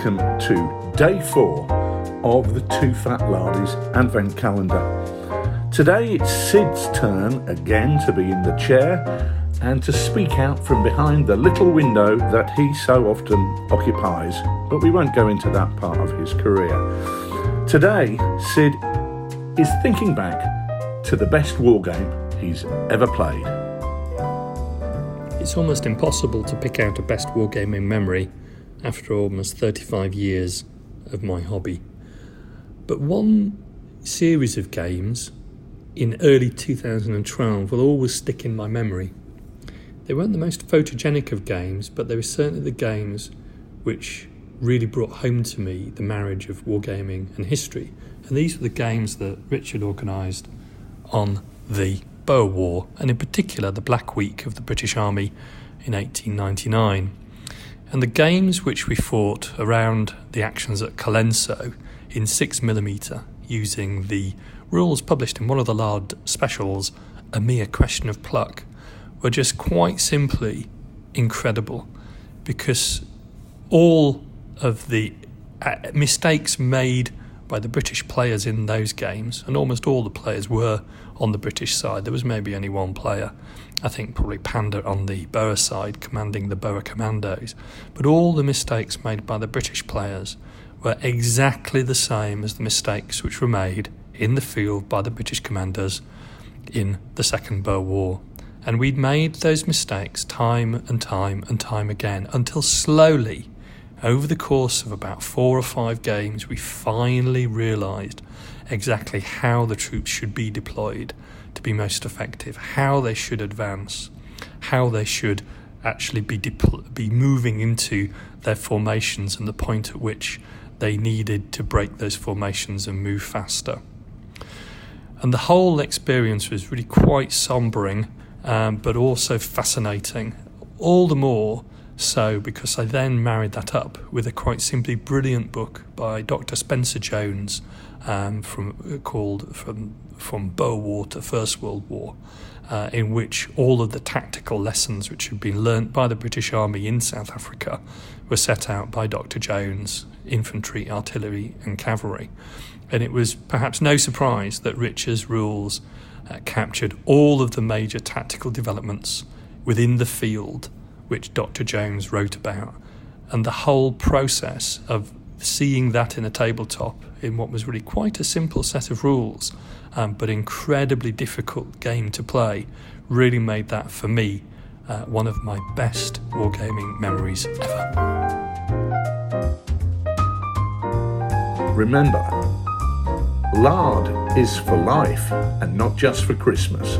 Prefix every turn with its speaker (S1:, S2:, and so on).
S1: welcome to day 4 of the TooFatLardies Advent Calendar. Today it's Sid's turn again to be in the chair and to speak out from behind the little window that he so often occupies, but we won't go into that part of his career. Today, Sid is thinking back to the best war game he's ever played.
S2: It's almost impossible to pick out a best wargaming memory after almost 35 years of my hobby. But one series of games in early 2012 will always stick in my memory. They weren't the most photogenic of games, but they were certainly the games which really brought home to me the marriage of wargaming and history. And these were the games that Richard organised on the Boer War, and in particular the Black Week of the British Army in 1899. And the games which we fought around the actions at Colenso in 6mm using the rules published in one of the Lard specials, A Mere Question of Pluck, were just quite simply incredible, because all of the mistakes made by the British players in those games, and almost all the players were on the British side. There was maybe only one player, I think probably Panda on the Boer side, commanding the Boer commandos. But all the mistakes made by the British players were exactly the same as the mistakes which were made in the field by the British commanders in the Second Boer War. And we'd made those mistakes time and time and time again, until slowly, over the course of about 4 or 5 games, we finally realised exactly how the troops should be deployed to be most effective, how they should advance, how they should actually be moving into their formations, and the point at which they needed to break those formations and move faster. And the whole experience was really quite sombering, but also fascinating. All the more so because I then married that up with a quite simply brilliant book by Dr. Spencer Jones, called From Boer War to First World War, in which all of the tactical lessons which had been learnt by the British Army in South Africa were set out by Dr. Jones, infantry, artillery and cavalry. And it was perhaps no surprise that Richard's rules captured all of the major tactical developments within the field which Dr. Jones wrote about, and the whole process of seeing that in a tabletop in what was really quite a simple set of rules, but incredibly difficult game to play, really made that, for me, one of my best wargaming memories ever.
S1: Remember, lard is for life and not just for Christmas.